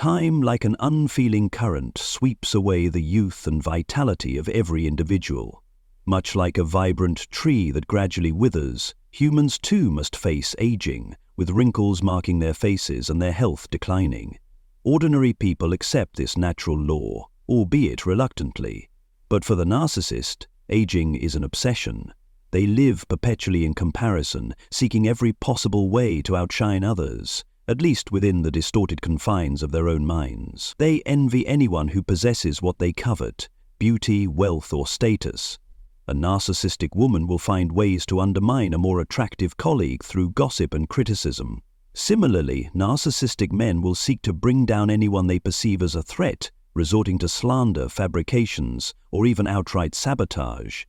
Time, like an unfeeling current, sweeps away the youth and vitality of every individual. Much like a vibrant tree that gradually withers, humans too must face aging, with wrinkles marking their faces and their health declining. Ordinary people accept this natural law, albeit reluctantly. But for the narcissist, aging is an obsession. They live perpetually in comparison, seeking every possible way to outshine others, at least within the distorted confines of their own minds. They envy anyone who possesses what they covet, beauty, wealth, or status. A narcissistic woman will find ways to undermine a more attractive colleague through gossip and criticism. Similarly, narcissistic men will seek to bring down anyone they perceive as a threat, resorting to slander, fabrications, or even outright sabotage.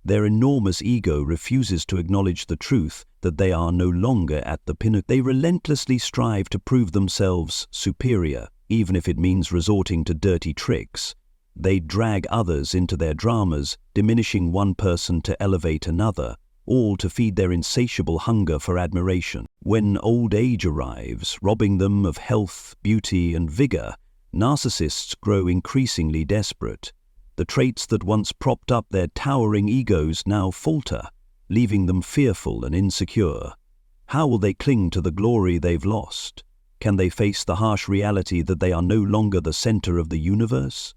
Their enormous ego refuses to acknowledge the truth that they are no longer at the pinnacle. They relentlessly strive to prove themselves superior, even if it means resorting to dirty tricks. They drag others into their dramas, diminishing one person to elevate another, all to feed their insatiable hunger for admiration. When old age arrives, robbing them of health, beauty, and vigor, narcissists grow increasingly desperate. The traits that once propped up their towering egos now falter, leaving them fearful and insecure. How will they cling to the glory they've lost? Can they face the harsh reality that they are no longer the center of the universe?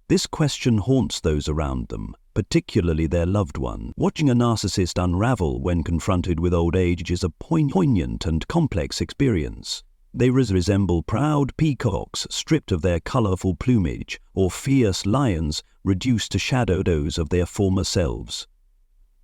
This question haunts those around them, particularly their loved one. Watching a narcissist unravel when confronted with old age is a poignant and complex experience. They resemble proud peacocks stripped of their colorful plumage, or fierce lions reduced to shadows of their former selves.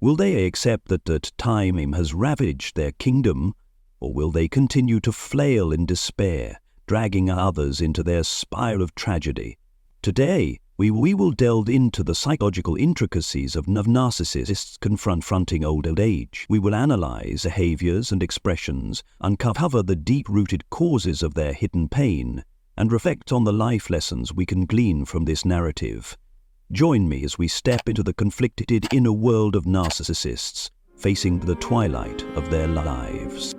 Will they accept that time has ravaged their kingdom, or will they continue to flail in despair, dragging others into their spiral of tragedy? Today, we will delve into the psychological intricacies of narcissists confronting old age. We will analyze behaviors and expressions, uncover the deep-rooted causes of their hidden pain, and reflect on the life lessons we can glean from this narrative. Join me as we step into the conflicted inner world of narcissists, facing the twilight of their lives.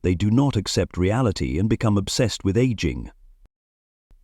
They do not accept reality and become obsessed with aging.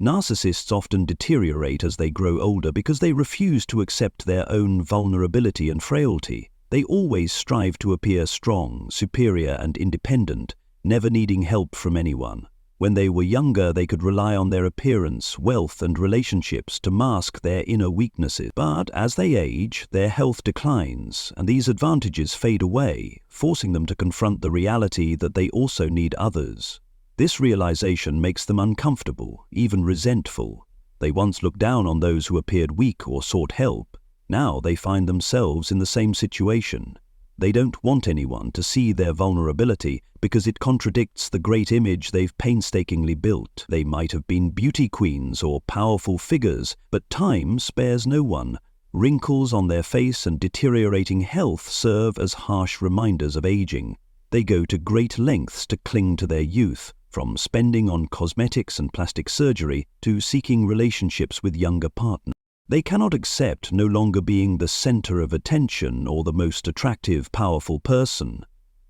Narcissists often deteriorate as they grow older because they refuse to accept their own vulnerability and frailty. They always strive to appear strong, superior, and independent, never needing help from anyone. When they were younger, they could rely on their appearance, wealth, and relationships to mask their inner weaknesses. But as they age, their health declines, and these advantages fade away, forcing them to confront the reality that they also need others. This realization makes them uncomfortable, even resentful. They once looked down on those who appeared weak or sought help. Now they find themselves in the same situation. They don't want anyone to see their vulnerability because it contradicts the great image they've painstakingly built. They might have been beauty queens or powerful figures, but time spares no one. Wrinkles on their face and deteriorating health serve as harsh reminders of aging. They go to great lengths to cling to their youth, from spending on cosmetics and plastic surgery to seeking relationships with younger partners. They cannot accept no longer being the center of attention or the most attractive, powerful person.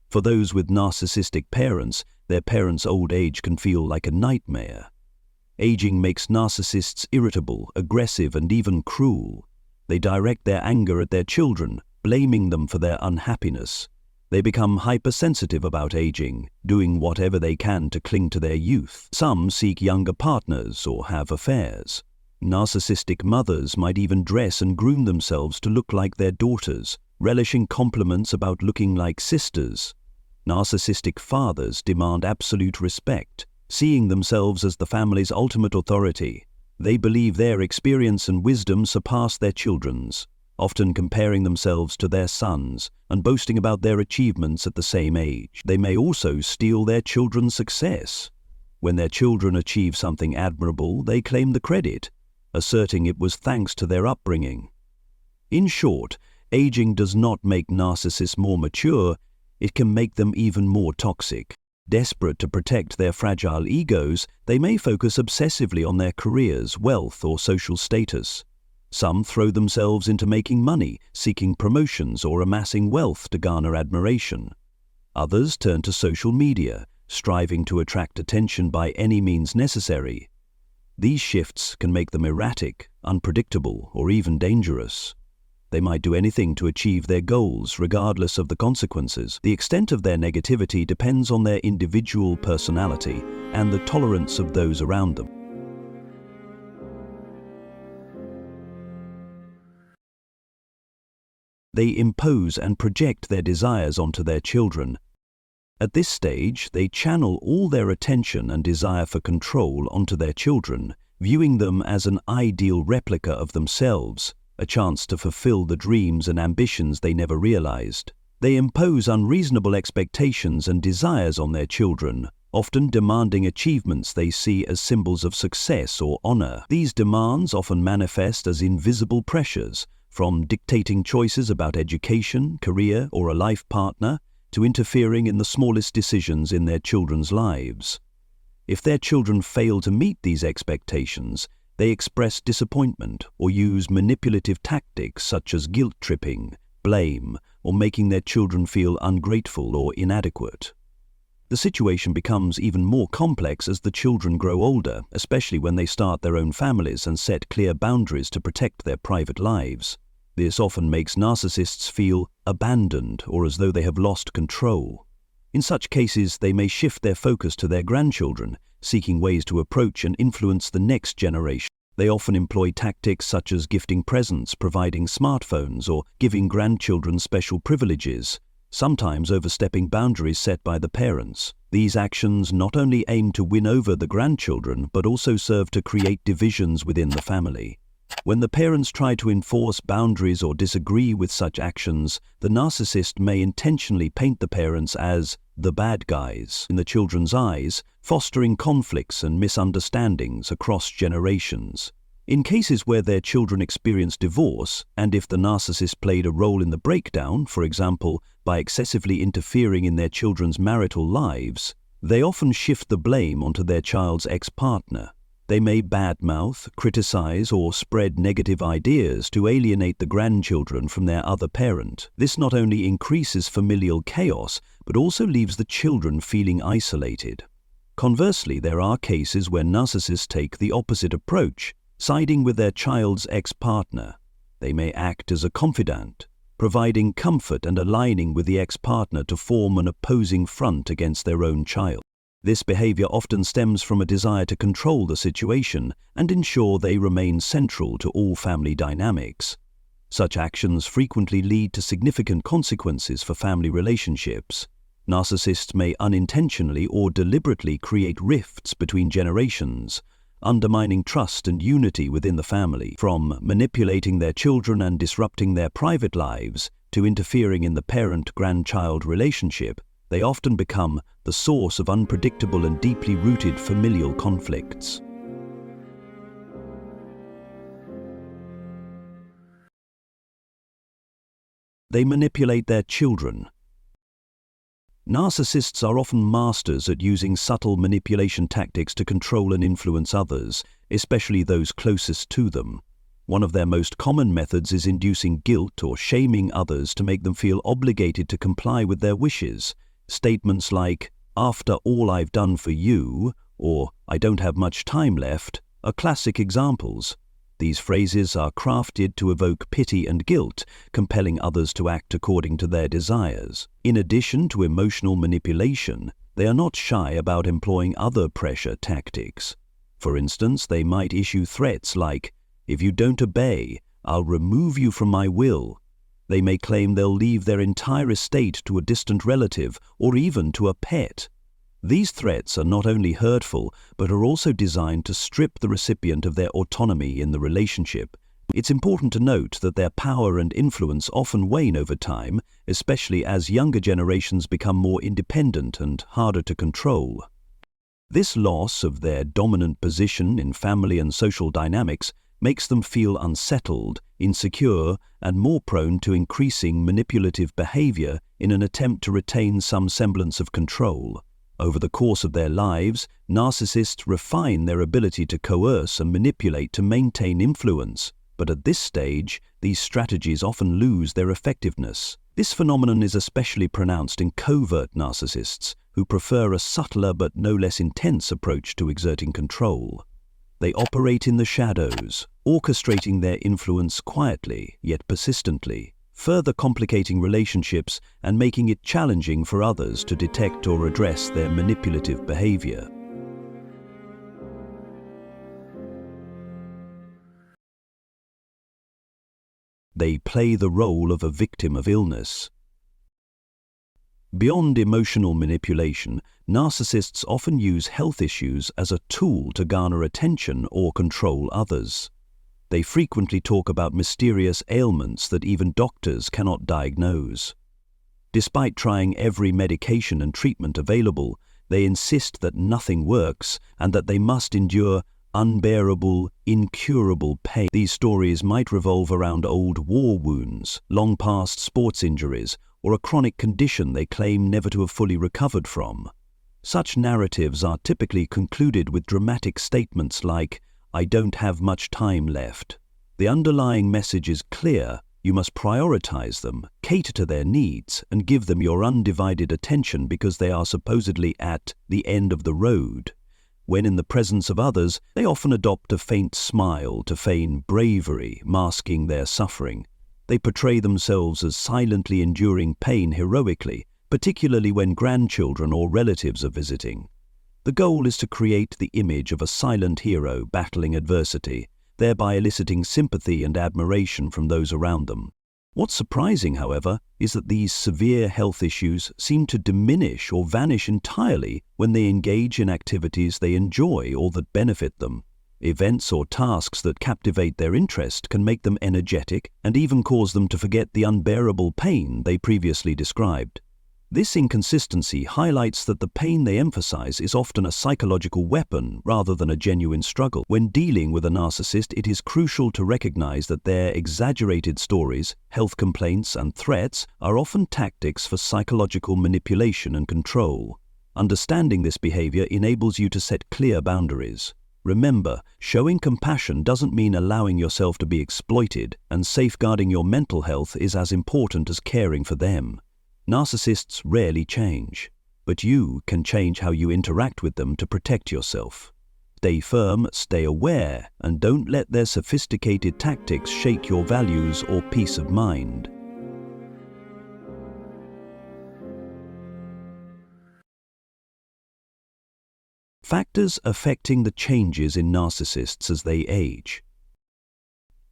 For those with narcissistic parents, their parents' old age can feel like a nightmare. Aging makes narcissists irritable, aggressive, and even cruel. They direct their anger at their children, blaming them for their unhappiness. They become hypersensitive about aging, doing whatever they can to cling to their youth. Some seek younger partners or have affairs. Narcissistic mothers might even dress and groom themselves to look like their daughters, relishing compliments about looking like sisters. Narcissistic fathers demand absolute respect, seeing themselves as the family's ultimate authority. They believe their experience and wisdom surpass their children's, often comparing themselves to their sons and boasting about their achievements at the same age. They may also steal their children's success. When their children achieve something admirable, they claim the credit, asserting it was thanks to their upbringing. In short, aging does not make narcissists more mature, it can make them even more toxic. Desperate to protect their fragile egos, they may focus obsessively on their careers, wealth, or social status. Some throw themselves into making money, seeking promotions, or amassing wealth to garner admiration. Others turn to social media, striving to attract attention by any means necessary. These shifts can make them erratic, unpredictable, or even dangerous. They might do anything to achieve their goals, regardless of the consequences. The extent of their negativity depends on their individual personality and the tolerance of those around them. They impose and project their desires onto their children. At this stage, they channel all their attention and desire for control onto their children, viewing them as an ideal replica of themselves, a chance to fulfill the dreams and ambitions they never realized. They impose unreasonable expectations and desires on their children, often demanding achievements they see as symbols of success or honor. These demands often manifest as invisible pressures, from dictating choices about education, career, or a life partner, to interfering in the smallest decisions in their children's lives. If their children fail to meet these expectations, they express disappointment or use manipulative tactics such as guilt-tripping, blame, or making their children feel ungrateful or inadequate. The situation becomes even more complex as the children grow older, especially when they start their own families and set clear boundaries to protect their private lives. This often makes narcissists feel abandoned or as though they have lost control. In such cases, they may shift their focus to their grandchildren, seeking ways to approach and influence the next generation. They often employ tactics such as gifting presents, providing smartphones, or giving grandchildren special privileges, sometimes overstepping boundaries set by the parents. These actions not only aim to win over the grandchildren, but also serve to create divisions within the family. When the parents try to enforce boundaries or disagree with such actions, the narcissist may intentionally paint the parents as the bad guys in the children's eyes, fostering conflicts and misunderstandings across generations. In cases where their children experience divorce, and if the narcissist played a role in the breakdown, for example, by excessively interfering in their children's marital lives, they often shift the blame onto their child's ex-partner. They may badmouth, criticize, or spread negative ideas to alienate the grandchildren from their other parent. This not only increases familial chaos, but also leaves the children feeling isolated. Conversely, there are cases where narcissists take the opposite approach, siding with their child's ex-partner. They may act as a confidant, providing comfort and aligning with the ex-partner to form an opposing front against their own child. This behavior often stems from a desire to control the situation and ensure they remain central to all family dynamics. Such actions frequently lead to significant consequences for family relationships. Narcissists may unintentionally or deliberately create rifts between generations, undermining trust and unity within the family. From manipulating their children and disrupting their private lives to interfering in the parent-grandchild relationship, they often become the source of unpredictable and deeply rooted familial conflicts. They manipulate their children. Narcissists are often masters at using subtle manipulation tactics to control and influence others, especially those closest to them. One of their most common methods is inducing guilt or shaming others to make them feel obligated to comply with their wishes. Statements like, "After all I've done for you," or "I don't have much time left," are classic examples. These phrases are crafted to evoke pity and guilt, compelling others to act according to their desires. In addition to emotional manipulation, they are not shy about employing other pressure tactics. For instance, they might issue threats like, "If you don't obey, I'll remove you from my will." They may claim they'll leave their entire estate to a distant relative or even to a pet. These threats are not only hurtful, but are also designed to strip the recipient of their autonomy in the relationship. It's important to note that their power and influence often wane over time, especially as younger generations become more independent and harder to control. This loss of their dominant position in family and social dynamics makes them feel unsettled, insecure, and more prone to increasing manipulative behavior in an attempt to retain some semblance of control. Over the course of their lives, narcissists refine their ability to coerce and manipulate to maintain influence. But at this stage, these strategies often lose their effectiveness. This phenomenon is especially pronounced in covert narcissists, who prefer a subtler but no less intense approach to exerting control. They operate in the shadows, orchestrating their influence quietly yet persistently, further complicating relationships and making it challenging for others to detect or address their manipulative behavior. They play the role of a victim of illness. Beyond emotional manipulation, narcissists often use health issues as a tool to garner attention or control others. They frequently talk about mysterious ailments that even doctors cannot diagnose. Despite trying every medication and treatment available, they insist that nothing works and that they must endure unbearable, incurable pain. These stories might revolve around old war wounds, long-past sports injuries, or a chronic condition they claim never to have fully recovered from. Such narratives are typically concluded with dramatic statements like, "I don't have much time left." The underlying message is clear: you must prioritize them, cater to their needs, and give them your undivided attention because they are supposedly at the end of the road. When in the presence of others, they often adopt a faint smile to feign bravery, masking their suffering. They portray themselves as silently enduring pain heroically, particularly when grandchildren or relatives are visiting. The goal is to create the image of a silent hero battling adversity, thereby eliciting sympathy and admiration from those around them. What's surprising, however, is that these severe health issues seem to diminish or vanish entirely when they engage in activities they enjoy or that benefit them. Events or tasks that captivate their interest can make them energetic and even cause them to forget the unbearable pain they previously described. This inconsistency highlights that the pain they emphasize is often a psychological weapon rather than a genuine struggle. When dealing with a narcissist, it is crucial to recognize that their exaggerated stories, health complaints, and threats are often tactics for psychological manipulation and control. Understanding this behavior enables you to set clear boundaries. Remember, showing compassion doesn't mean allowing yourself to be exploited, and safeguarding your mental health is as important as caring for them. Narcissists rarely change, but you can change how you interact with them to protect yourself. Stay firm, stay aware, and don't let their sophisticated tactics shake your values or peace of mind. Factors affecting the changes in narcissists as they age.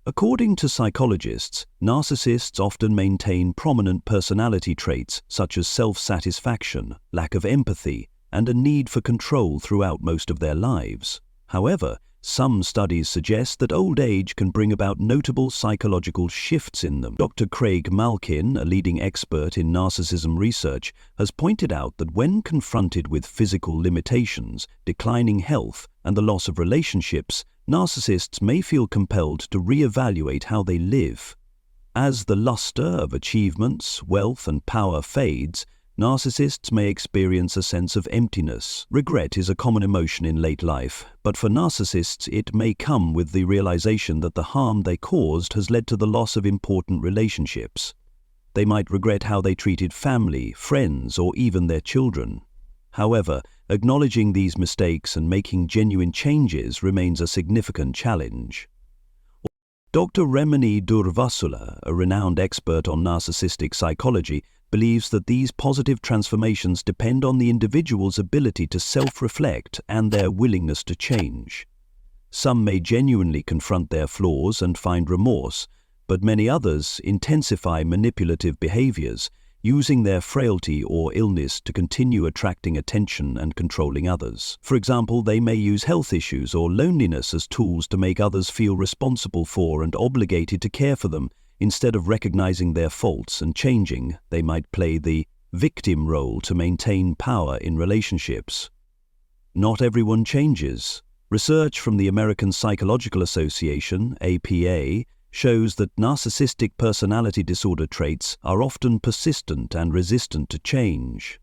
According to psychologists, narcissists often maintain prominent personality traits such as self-satisfaction, lack of empathy, and a need for control throughout most of their lives. However, some studies suggest that old age can bring about notable psychological shifts in them. Dr. Craig Malkin, a leading expert in narcissism research, has pointed out that when confronted with physical limitations, declining health, and the loss of relationships, narcissists may feel compelled to reevaluate how they live. As the luster of achievements, wealth, and power fades, narcissists may experience a sense of emptiness. Regret is a common emotion in late life, but for narcissists it may come with the realization that the harm they caused has led to the loss of important relationships. They might regret how they treated family, friends, or even their children. However, acknowledging these mistakes and making genuine changes remains a significant challenge. Dr. Remini Durvasula, a renowned expert on narcissistic psychology, believes that these positive transformations depend on the individual's ability to self-reflect and their willingness to change. Some may genuinely confront their flaws and find remorse, but many others intensify manipulative behaviors, using their frailty or illness to continue attracting attention and controlling others. For example, they may use health issues or loneliness as tools to make others feel responsible for and obligated to care for them. Instead of recognizing their faults and changing, they might play the victim role to maintain power in relationships. Not everyone changes. Research from the American Psychological Association, APA, shows that narcissistic personality disorder traits are often persistent and resistant to change.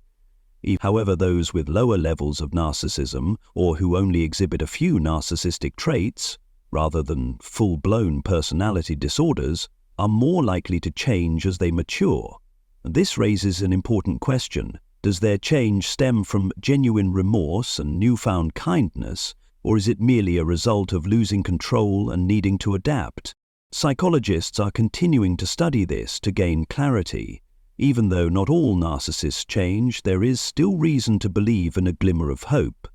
However, those with lower levels of narcissism, or who only exhibit a few narcissistic traits, rather than full-blown personality disorders, are more likely to change as they mature. This raises an important question. Does their change stem from genuine remorse and newfound kindness, or is it merely a result of losing control and needing to adapt? Psychologists are continuing to study this to gain clarity. Even though not all narcissists change, there is still reason to believe in a glimmer of hope.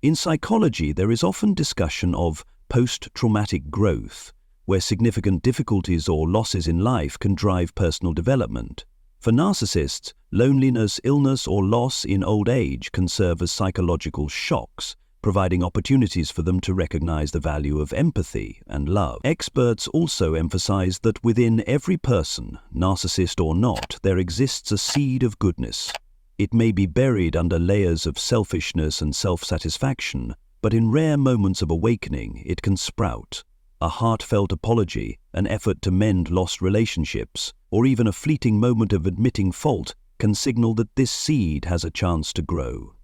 In psychology, there is often discussion of post-traumatic growth, where significant difficulties or losses in life can drive personal development. For narcissists, loneliness, illness, or loss in old age can serve as psychological shocks, providing opportunities for them to recognize the value of empathy and love. Experts also emphasize that within every person, narcissist or not, there exists a seed of goodness. It may be buried under layers of selfishness and self-satisfaction, but in rare moments of awakening, it can sprout. A heartfelt apology, an effort to mend lost relationships, or even a fleeting moment of admitting fault can signal that this seed has a chance to grow.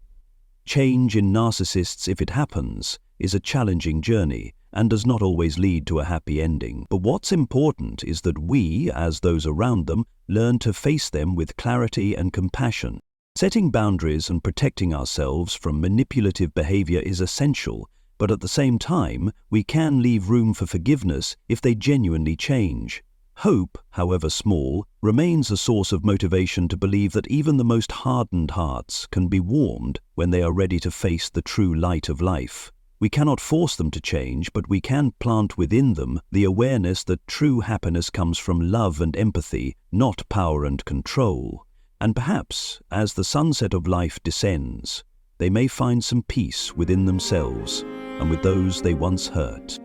Change in narcissists, if it happens, is a challenging journey and does not always lead to a happy ending. But what's important is that we, as those around them, learn to face them with clarity and compassion. Setting boundaries and protecting ourselves from manipulative behavior is essential, but at the same time, we can leave room for forgiveness if they genuinely change. Hope, however small, remains a source of motivation to believe that even the most hardened hearts can be warmed when they are ready to face the true light of life. We cannot force them to change, but we can plant within them the awareness that true happiness comes from love and empathy, not power and control. And perhaps, as the sunset of life descends, they may find some peace within themselves and with those they once hurt.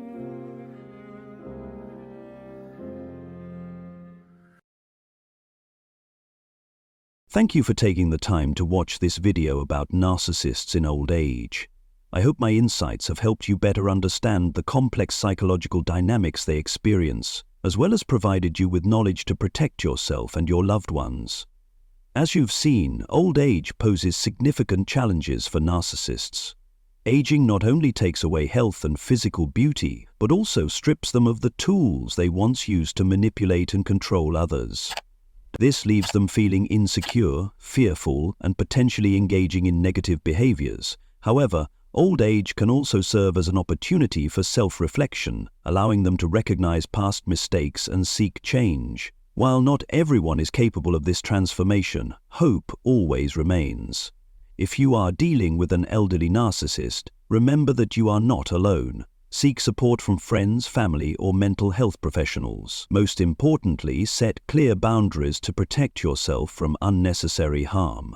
Thank you for taking the time to watch this video about narcissists in old age. I hope my insights have helped you better understand the complex psychological dynamics they experience, as well as provided you with knowledge to protect yourself and your loved ones. As you've seen, old age poses significant challenges for narcissists. Aging not only takes away health and physical beauty, but also strips them of the tools they once used to manipulate and control others. This leaves them feeling insecure, fearful, and potentially engaging in negative behaviors. However, old age can also serve as an opportunity for self-reflection, allowing them to recognize past mistakes and seek change. While not everyone is capable of this transformation, hope always remains. If you are dealing with an elderly narcissist, remember that you are not alone. Seek support from friends, family, or mental health professionals. Most importantly, set clear boundaries to protect yourself from unnecessary harm.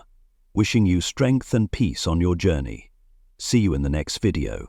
Wishing you strength and peace on your journey. See you in the next video.